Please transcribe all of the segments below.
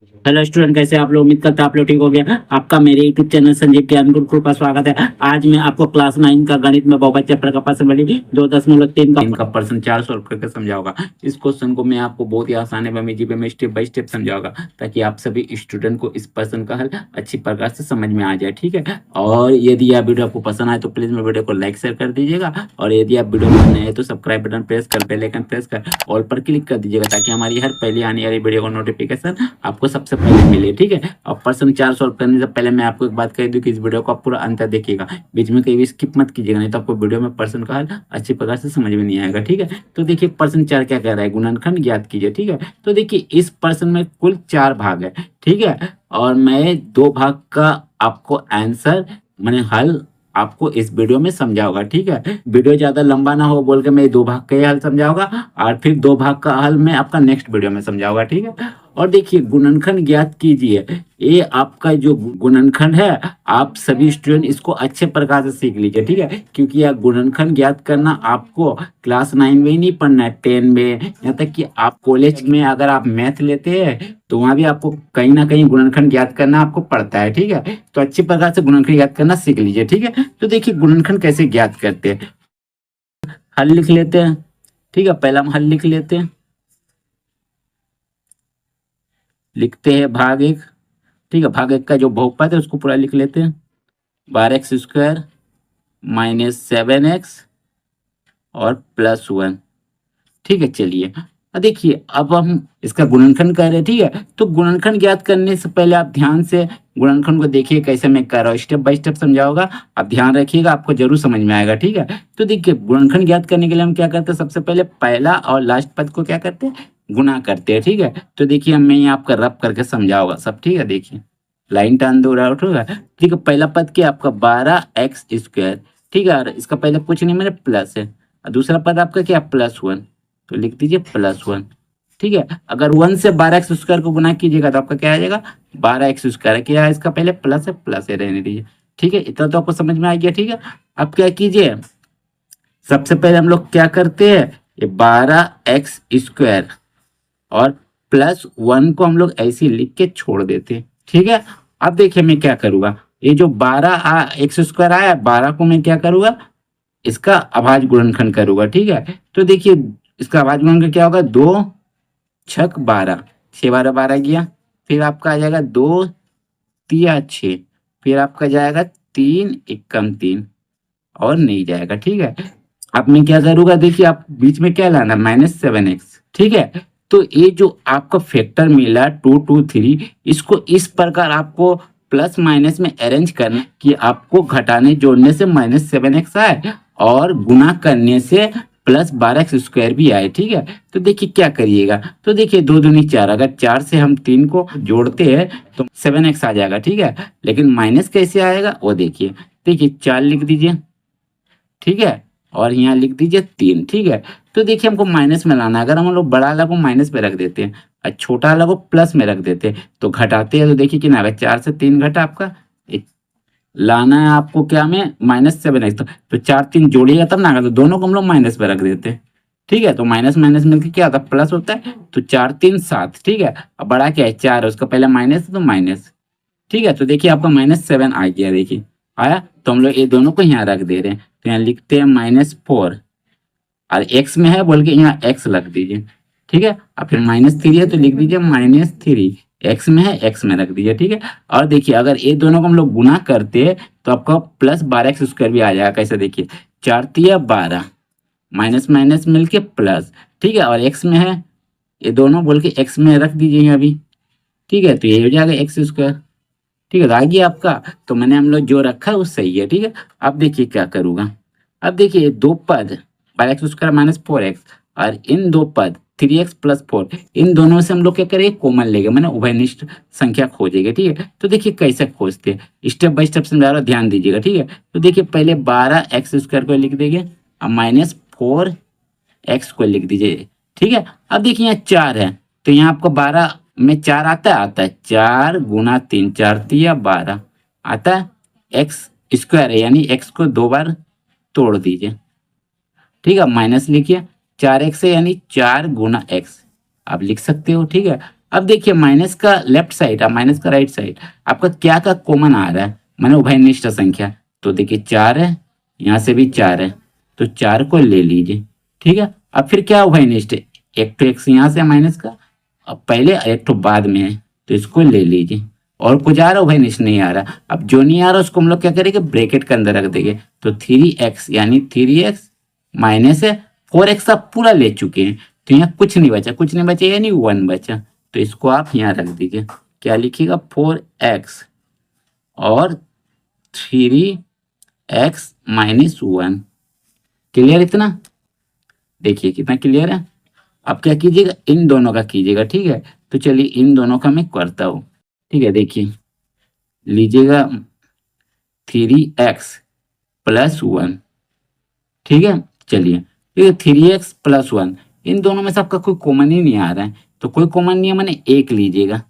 Hello student, कैसे आप लोग? उम्मीद करते हैं आप लोग ठीक हो गया। आपका मेरे यूट्यूब चैनल संजय ज्ञान गुरुकुल पर स्वागत है। आज मैं आपको क्लास 9 का गणित में बहुपद चैप्टर का प्रश्न बड़ी 2.3 का प्रश्न 4 सॉल्व करके समझाऊंगा। इस क्वेश्चन को मैं आपको बहुत ही आसान में स्टेप बाय स्टेप समझाऊंगा, ताकि आप सभी स्टूडेंट को इस प्रश्न का हल अच्छी प्रकार से समझ में आ जाए। ठीक है, और यदि यह वीडियो आपको पसंद आए तो प्लीज मेरे वीडियो को लाइक शेयर कर दीजिएगा, और यदि आप वीडियो में नए हैं तो सब्सक्राइब बटन प्रेस कर बेल आइकन प्रेस कर ऑल पर क्लिक कर दीजिएगा, ताकि हमारी हर पहले आने वाली वीडियो का नोटिफिकेशन आपको सबसे पहले मिले। ठीक है, और प्रश्न 4 सॉल्व करने से पहले मैं आपको एक बात कह दूं कि इस वीडियो को आप पूरा अंत तक देखिएगा, बीच में कहीं भी स्किप मत कीजिएगा, नहीं तो आपको वीडियो में प्रश्न का हल अच्छी प्रकार से समझ में नहीं आएगा। ठीक है, तो देखिए प्रश्न 4 क्या कह रहा है, गुणनखंड ज्ञात कीजिए। ठीक है, तो देखिए इस प्रश्न में कुल 4 भाग है। ठीक है, और मैं 2 भाग का आपको आंसर मैंने हल आपको इस वीडियो में समझाऊंगा। ठीक है, वीडियो ज्यादा लंबा ना हो बोल के मैं 2 भाग का ही हल समझाऊंगा, और फिर 2 भाग का हल मैं आपका नेक्स्ट वीडियो में समझाऊंगा। ठीक है, और देखिए गुणनखंड ज्ञात कीजिए, ये आपका जो गुणनखंड है, आप सभी स्टूडेंट इसको अच्छे प्रकार से सीख लीजिए। ठीक है, क्योंकि यह गुणनखंड ज्ञात करना आपको क्लास 9 में ही नहीं पढ़ना है, 10 में, यहाँ तक कि आप कॉलेज में अगर आप मैथ लेते हैं तो वहां भी आपको कहीं ना कहीं गुणनखंड ज्ञात करना आपको पड़ता है। ठीक है, तो अच्छी प्रकार से गुणनखंड ज्ञात करना सीख लीजिए। ठीक है, तो देखिए गुणनखंड कैसे ज्ञात करते हैं, हल लिख लेते हैं। ठीक है, पहला हम हल लिख लेते हैं, लिखते हैं भाग 1। ठीक है, भाग 1 का जो बहुपद है उसको पूरा लिख लेते हैं, 12x² माइनस 7x और +1। ठीक है, चलिए अब देखिए, अब हम इसका गुणनखंड कर रहे हैं। ठीक है, तो गुणनखंड ज्ञात करने से पहले आप ध्यान से गुणनखंड को देखिए, कैसे मैं कर रहा हूँ, स्टेप बाय स्टेप समझाऊंगा, आप ध्यान रखिएगा, आपको जरूर समझ में आएगा। ठीक है, तो देखिए गुणनखंड ज्ञात करने के लिए हम क्या करते हैं, सबसे पहले पहला और लास्ट पद को क्या करते हैं, गुणा करते हैं। ठीक है, तो देखिए मैं यहाँ आपका रब करके समझाऊंगा सब। ठीक है, देखिए लाइन टर्न दो आउट होगा। ठीक है, पहला पद क्या आपका 12x²। ठीक है, और इसका पहले कुछ नहीं, मेरे प्लस है, और दूसरा पद आपका क्या +1, तो लिख दीजिए +1। ठीक है, अगर 1 से 12x² को गुना कीजिएगा तो आपका क्या आ जाएगा, 12x²। क्या है, इसका पहले प्लस है, रहने दीजिए। ठीक है, इतना तो आपको समझ में आ गया। ठीक है, अब क्या कीजिए, सबसे पहले हम लोग क्या करते हैं, ये 12x² और +1 को हम लोग ऐसे ही लिख के छोड़ देते हैं। ठीक है, अब देखिए मैं क्या करूंगा, ये जो 12x² आया, 12 को मैं क्या करूंगा, इसका अभाज्य गुणनखंड करूंगा। ठीक है, तो देखिए इसका अभाज्य गुणनखंड क्या होगा, 2×6 = 12, 6×12 गया, फिर आपका आ जाएगा 2×3 = 6, फिर आपका जाएगा 3×1 = 3, और नहीं जाएगा। ठीक है, अब मैं क्या करूंगा, देखिए आप बीच में क्या लाना, -7x। ठीक है, तो ये जो आपका फैक्टर मिला 2 2 3, इसको इस प्रकार आपको प्लस माइनस में अरेंज करना कि आपको घटाने जोड़ने से -7x आए और गुना करने से +12x² भी आए। ठीक है, तो देखिए क्या करिएगा, तो देखिए 2 दूनी 4, अगर 4 से हम 3 को जोड़ते हैं तो 7x आ जाएगा। ठीक है, लेकिन माइनस कैसे आएगा वो देखिए, देखिए 4 लिख दीजिए। ठीक है, और यहाँ लिख दीजिए 3। ठीक है, तो देखिए हमको माइनस में लाना है, अगर हम लोग बड़ा वाला को माइनस में रख देते हैं और छोटा वाला को प्लस में रख देते हैं तो घटाते हैं, तो देखिए कितना आ गया, 4 से 3 घटा आपका, लाना है आपको क्या में, -7x। तो 4 3 जोड़िएगा तब ना आएगा, तो दोनों को हम लोग माइनस में रख देते हैं। ठीक है, तो माइनस माइनस मिलकर क्या होता है, प्लस होता है, तो 4 3 7। ठीक है, अब बड़ा क्या है, 4 है, उसका पहले माइनस तो माइनस। ठीक है, तो देखिए आपका -7 आ गया, देखिए आया, तो हम लोग ये दोनों को यहाँ रख दे रहे हैं, तो यहाँ लिखते हैं -4, और एक्स में है बोल के यहाँ एक्स रख दीजिए। ठीक है, और फिर -3 है तो लिख दीजिए -3, एक्स में है एक्स में रख दीजिए। ठीक है, और देखिए अगर ये दोनों को हम लोग गुना करते हैं तो आपका +12x² भी आ जाएगा। कैसे, देखिए 4 3 12, माइनस माइनस मिलके प्लस। ठीक है, और एक्स में है, ये दोनों बोल के एक्स में रख दीजिए अभी। ठीक है, तो ये हो जाएगा x²। ठीक है, तो आ गया आपका, तो मैंने हम लोग जो रखा है वो सही है। ठीक है, अब देखिए क्या करूँगा, अब देखिए 2 पद 12x² -4x और इन 2 पद 3x + 4, इन दोनों से हम लोग क्या करेंगे, कॉमन लेंगे, मैंने उभयनिष्ठ संख्या खोजेंगे। ठीक है, तो देखिए कैसे खोजते हैं, स्टेप बाय स्टेप समझा रहा हूं, ध्यान दीजिएगा। ठीक है, तो देखिए पहले 12x² को लिख देंगे और -4x को लिख दीजिए। ठीक है, अब देखिए यहाँ 4 है, तो यहाँ आपको 12 में 4 आता है 4 × 3 4 3 12 आता है, x² है यानी x को 2 बार तोड़ दीजिए। ठीक है, माइनस लिखिए, 4x है यानी 4 × x आप लिख सकते हो। ठीक है, अब देखिए माइनस का लेफ्ट साइड और माइनस का राइट साइड आपका क्या का कॉमन आ रहा है, माने उभयनिष्ठ संख्या। तो देखिए 4 है, यहाँ से भी 4 है, तो 4 को ले लीजिए। ठीक है, अब फिर क्या उभयनिष्ठ है, एक तो एक्स यहाँ से माइनस का, अब पहले एक तो बाद में है, तो इसको ले लीजिए। और कुछ आ रहा उभयनिष्ठ नहीं आ रहा, अब जो नहीं आ रहा उसको हम लोग क्या करेंगे, ब्रैकेट के अंदर रख देंगे। तो 3x यानी 3x माइनस है 4x आप पूरा ले चुके हैं, तो यहाँ कुछ नहीं बचा, कुछ नहीं बचा यानी 1 बचा, तो इसको आप यहाँ रख दीजिए। क्या लिखिएगा, 4x और 3x माइनस 1। क्लियर इतना? देखिए कितना क्लियर है। अब क्या कीजिएगा, इन दोनों का कीजिएगा। ठीक है, तो चलिए इन दोनों का मैं करता हूँ। ठीक है, देखिए लीजिएगा 3x प्लस 1। ठीक है, चलिए ठीक है 3x प्लस 1, इन दोनों में से आपका कोई कॉमन ही नहीं आ रहा है, तो कोई कॉमन नहीं है मैंने एक लीजिएगा।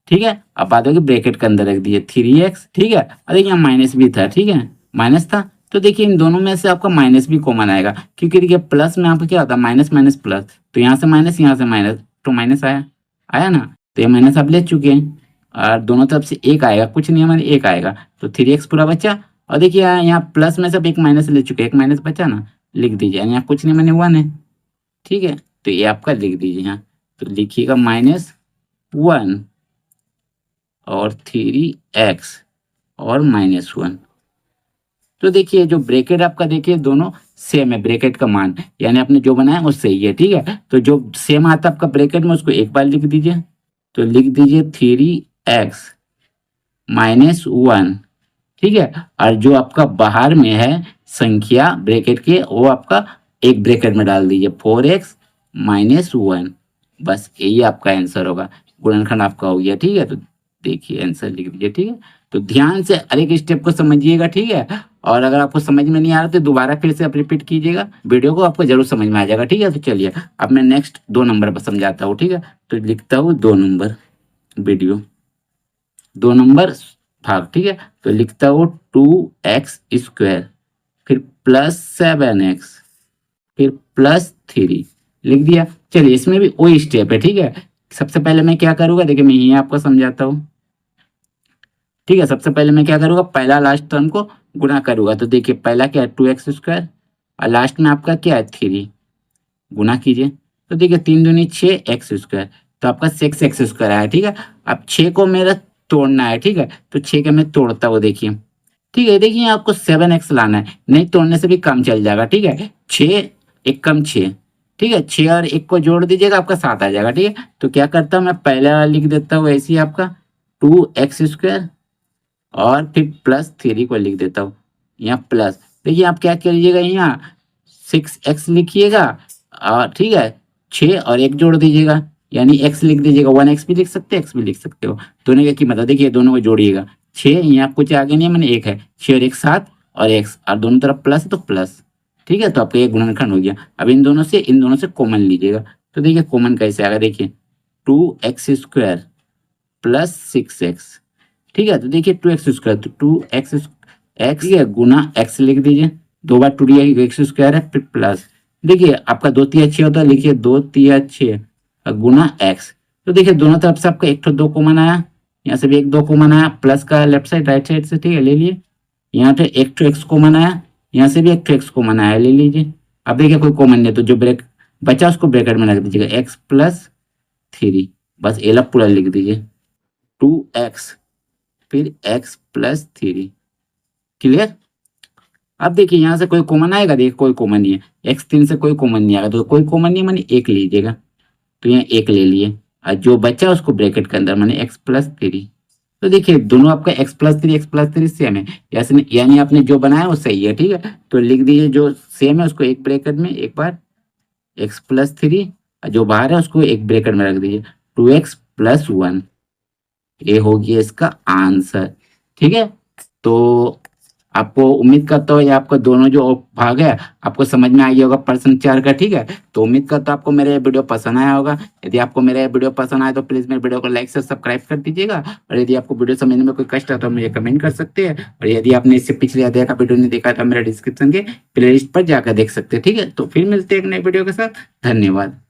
ठीक है, अब बात होगी ब्रैकेट के अंदर रख दिए 3x। ठीक है, अरे यहाँ माइनस भी था, ठीक है माइनस था, तो देखिए इन दोनों में से आपका माइनस भी कॉमन आएगा, क्योंकि देखिए प्लस में आपका क्या होता है, माइनस माइनस प्लस, तो यहाँ से माइनस यहाँ से माइनस, तो माइनस आया, आया ना, तो ये माइनस आप ले चुके हैं, और दोनों तरफ से एक आएगा, कुछ नहीं है मैंने एक आएगा, तो 3x पूरा बचा। और देखिए यहाँ प्लस में सब एक माइनस ले चुके हैं, एक माइनस बचा ना, लिख दीजिए, यहाँ कुछ नहीं मैंने 1 है। ठीक है, तो ये आपका लिख दीजिए यहाँ, तो लिखिएगा -1 और 3x और -1। तो देखिए जो ब्रैकेट आपका देखिए दोनों सेम है, ब्रैकेट का मान यानी आपने जो बनाया वो सही है। ठीक है, तो जो सेम आता है आपका ब्रैकेट में उसको एक बार लिख दीजिए, तो लिख दीजिए 3x -1। ठीक है, और जो आपका बाहर में है संख्या ब्रैकेट के, वो आपका एक ब्रैकेट में डाल दीजिए 4x -1। बस यही आपका आंसर होगा, गुणनखंड आपका हो गया। ठीक है, तो देखिए आंसर लिख दीजिए। ठीक है, तो ध्यान से हर एक स्टेप को समझिएगा। ठीक है, और अगर आपको समझ में नहीं आ रहा तो दोबारा फिर से आप रिपीट कीजिएगा, वीडियो को आपको जरूर समझ में आ जाएगा। ठीक है, तो चलिए अब मैं नेक्स्ट 2 नंबर पर समझाता हूँ। ठीक है, तो लिखता हूँ 2 नंबर वीडियो, 2 नंबर भाग। ठीक है, तो लिखता हूँ 2x स्क्वायर, फिर +7x, फिर +3 लिख दिया। चलिए इसमें भी वही स्टेप है। ठीक है, सबसे पहले मैं क्या करूंगा, देखिए मैं यही आपको समझाता हूँ। ठीक है, सबसे पहले मैं क्या करूंगा, पहला लास्ट टर्म को गुणा करूंगा। तो देखिए पहला क्या है 2x स्क्वायर, और लास्ट में आपका क्या है 3, गुणा कीजिए। तो देखिए 3 दूनी 6 एक्स स्क्वायर, तो आपका 6x स्क्वायर आया। ठीक है, अब 6 को मेरा तोड़ना है। ठीक है, तो 6 का मैं तोड़ता हूँ, देखिए। ठीक है, देखिए आपको 7x लाना है, नहीं तोड़ने से भी काम चल जाएगा। ठीक है, 6 एक कम 6, ठीक है 6 और 1 को जोड़ दीजिएगा आपका 7 आ जाएगा। ठीक है, तो क्या करता हूँ मैं पहले वाला लिख देता हूँ ऐसे ही आपका 2x स्क्वायर, और फिर +3 को लिख देता हूँ यहाँ प्लस। देखिए आप क्या करिएगा, यहाँ 6x लिखिएगा, और ठीक है 6 और 1 जोड़ दीजिएगा, यानी x लिख दीजिएगा, 1x भी लिख सकते हैं x भी लिख सकते हो, दोनों का की मतलब देखिए दोनों को जोड़िएगा। 6 यहाँ कुछ आगे नहीं है, मैंने 1 है, 6 और 1 7, और x और दोनों तरफ प्लस है तो प्लस। ठीक है, तो आपका ये गुणनखंड हो गया। अब इन दोनों से कॉमन लीजिएगा, तो देखिए कॉमन कैसे आएगा, देखिए 2x स्क्वायर +6x। ठीक है, तो देखिए 2x स्क्वायर, तो 2x x है गुना x लिख दीजिए, 2 बार 2 दिया एक्स स्क्वायर है, फिर प्लस। देखिए आपका 2 तिया 6 होता है, लिखिए 2 तिया 6 गुना x। तो देखिए दोनों तरफ से आपका 1 तो 2 कॉमन आया, यहाँ से भी 1 2 कॉमन आया, प्लस का लेफ्ट साइड राइट साइड से। ठीक है, ले लिए, यहाँ पे 1 तो x कॉमन आया, यहाँ से भी 1 तो x कॉमन आया, ले लीजिए। अब देखिए कोई कॉमन नहीं, तो जो ब्रेक बचा उसको ब्रैकेट में रख दीजिएगा, x +3, बस एला पूरा लिख दीजिए 2x फिर x +3। क्लियर? अब देखिए यहाँ से कोई कॉमन आएगा, देखिए कोई कॉमन नहीं है, x3 से कोई कॉमन नहीं आएगा, तो कोई कॉमन नहीं है मैंने 1 लीजिएगा, तो यहाँ 1 ले लिए, और जो बचा उसको ब्रैकेट के अंदर मैंने x +3। तो देखिए दोनों आपका x+3 सेम है, यानी आपने जो बनाया वो सही है। ठीक है, तो लिख दीजिए जो सेम है उसको एक ब्रैकेट में एक बार x +3, और जो बाहर है उसको एक ब्रैकेट में रख दीजिए 2x + 1। ये हो गया इसका आंसर। ठीक है, तो आपको उम्मीद करता हूँ ये आपको दोनों जो भाग है आपको समझ में आ गया होगा प्रश्न 4 का। ठीक है, तो उम्मीद करता हूँ आपको मेरा ये वीडियो पसंद आया होगा। यदि आपको मेरा ये वीडियो पसंद आया तो प्लीज मेरे वीडियो को लाइक से सब्सक्राइब कर दीजिएगा, और यदि आपको वीडियो समझने में कोई कष्ट है तो मुझे कमेंट कर सकते हैं, और यदि आपने इससे पिछले अध्याय का वीडियो नहीं देखा तो मेरा डिस्क्रिप्शन के प्लेलिस्ट पर जाकर देख सकते हैं। ठीक है, तो फिर मिलते हैं एक नए वीडियो के साथ। धन्यवाद।